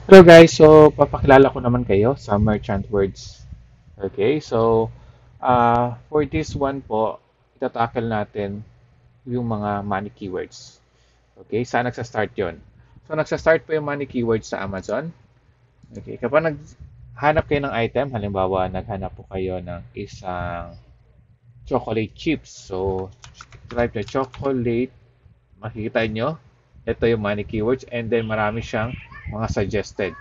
Hello guys, so papakilala ko naman kayo sa Merchant Words. Okay, so for this one po, itatakal natin yung mga money keywords. Okay, saan nagsa-start yon? So nagsa-start po yung money keywords sa Amazon. Okay, kapag naghanap kayo ng item, halimbawa naghanap po kayo ng isang chocolate chips. So type na chocolate, makikita nyo, ito yung money keywords and then marami siyang mga suggested.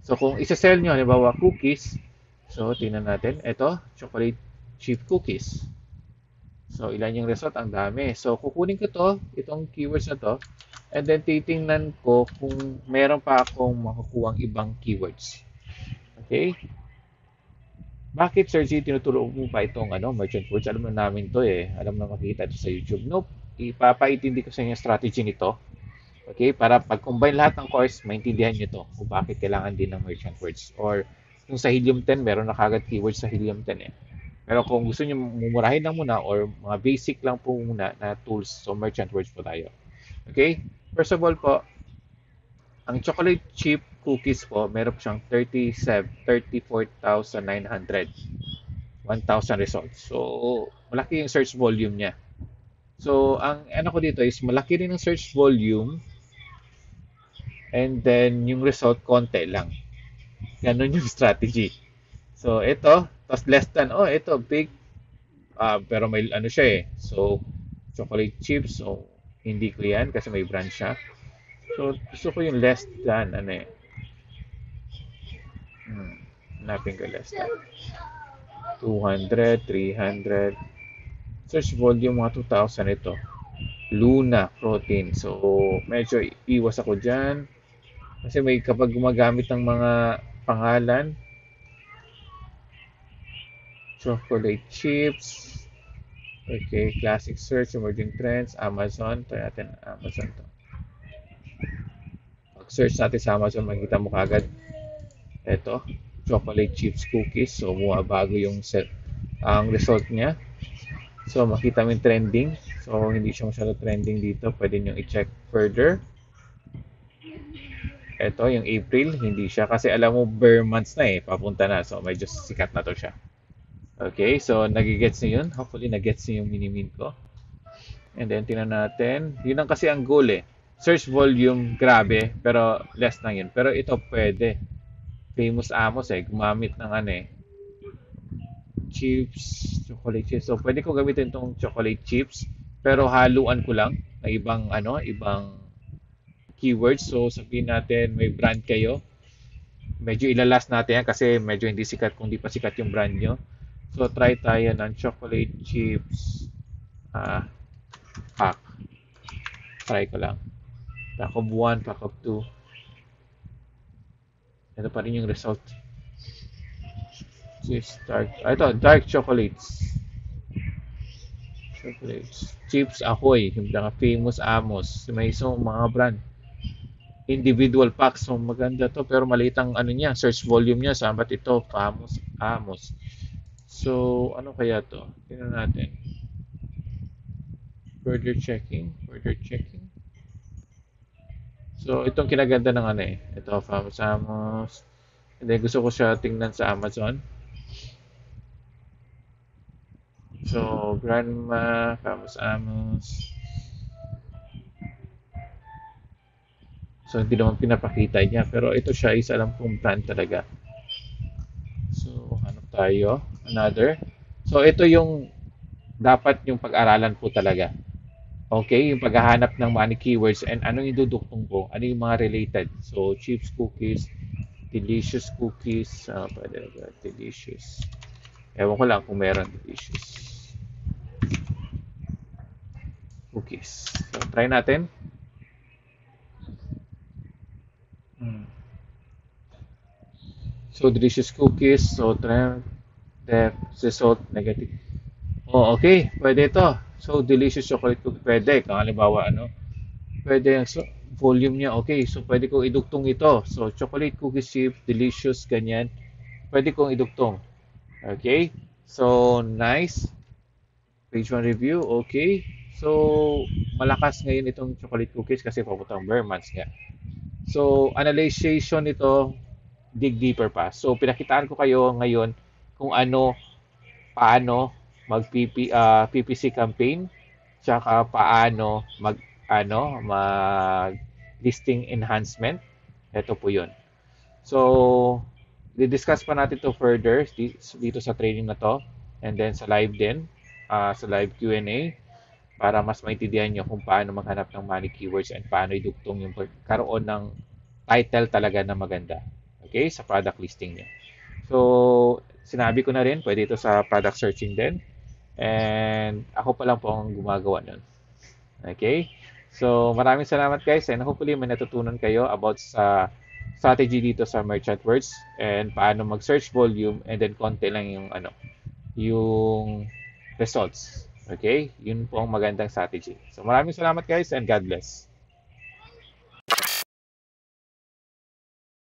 So kung isa-sell nyo, halimbawa cookies, so tingnan natin, ito, chocolate chip cookies. So ilan yung result? Ang dami. So kukunin ko to, itong keywords na to, and then titingnan ko kung meron pa akong makukuha ibang keywords. Okay? Bakit, Sir G, tinuturo mo pa itong merchant words? Alam na namin to eh. Alam na makita ito sa YouTube. Nope. Ipapaintindi ko sa inyo yung strategy nito. Okay? Para pag-combine lahat ng course, maintindihan nyo to kung bakit kailangan din ng merchant words. Or kung sa Helium 10, meron na kagad keywords sa Helium 10 eh. Pero kung gusto nyo mumurahin lang muna or mga basic lang po muna na tools, so merchant words po tayo. Okay? First of all po, ang chocolate chip cookies po, meron po siyang 34,900. 1,000 results. So, malaki yung search volume niya. So, ang ano ko dito is malaki rin ang search volume and then yung result konti lang. Ganun yung strategy. So, ito, tas less than, oh, ito, big, pero may ano siya eh. So, chocolate chips, so, hindi ko yan kasi may brand siya. So, gusto ko yung less than, ano eh. Hmm, hanapin ko less than. 200, 300. Search volume mga 2,000 ito. Luna protein. So, medyo iwas ako dyan. Kasi may kapag gumagamit ng mga pangalan, chocolate chips, okay, classic search, emerging trends, Amazon. Try natin Amazon to. Pag-search natin sa Amazon, makikita mo kagad ito, chocolate chips cookies. So, bago yung set, ang result niya. So, makita mo yung trending. So, hindi siya masyado trending dito. Pwede nyo i-check further. Ito, yung April, hindi siya. Kasi alam mo, bare months na eh. Papunta na. So, medyo sikat na to siya. Okay, so nagigets niyo yun. Hopefully, nagets niyo yung minimin ko. And then, tingnan natin. Yun ang kasi ang goal eh. Search volume, grabe. Pero less lang yun. Pero ito pwede. Famous Amos eh. Gumamit ng ano eh. Chips, chocolate chips. So, pwede ko gamitin itong chocolate chips. Pero haluan ko lang na ibang ibang keywords. So, sabihin natin may brand kayo. Medyo ilalas natin yan kasi medyo hindi sikat kung di pa sikat yung brand nyo. So, try tayo ng chocolate chips ah, pack. Try ko lang. Pack of 1, pack of 2. Ito pa rin yung result. Chips dark. Ito, dark chocolates. Chocolates. Chips Ahoy. Yung mga famous Amos. May isang mga brand. Individual packs. So, maganda to. Pero maliit ang ano niya, search volume niya. Sabat ito, famous Amos. So, ano kaya to? Tingnan natin. Further checking. Further checking. So, itong kinaganda ng ano eh. Ito, famous Amos. And then, gusto ko siya tingnan sa Amazon. So, Grandma, famous Amos. So, hindi naman pinapakita niya. Pero ito siya is alam kong brand talaga. So, hanap tayo. Another. So, ito yung dapat yung pag-aralan po talaga. Okay, yung paghahanap ng money keywords and anong iduduktong ko, ano yung mga related. So, chips, cookies, delicious cookies, pwede ba, delicious. Ewan ko lang kung meron delicious cookies. So, try natin. Hmm. So, delicious cookies, so try, def, result, negative. Oh, okay, pwede ito. So, delicious chocolate cookie, pwede. Kung halimbawa, pwede yung volume niya, okay. So, pwede kong idugtong ito. So, chocolate cookie chip, delicious, ganyan. Pwede kong idugtong. Okay? So, nice. Page 1 review, okay. So, malakas ngayon itong chocolate cookies kasi papuntang bare months nga. So, analyzation nito, dig deeper pa. So, pinakitaan ko kayo ngayon kung paano PPC campaign, tsaka paano mag listing enhancement. Ito po 'yun. So, di-discuss pa natin to further dito sa training na to and then sa live din, sa live Q&A para mas maintindihan nyo kung paano maghanap ng money keywords and paano idugtong yung karoon ng title talaga na maganda. Okay? Sa product listing nyo. So, sinabi ko na rin, pwede ito sa product searching din. And ako pa lang po ang gumagawa nun. Okay? So, maraming salamat guys and hopefully may natutunan kayo about sa strategy dito sa Merchant Words and paano mag-search volume and then konti lang yung results. Okay? Yun po ang magandang strategy. So, maraming salamat guys and God bless.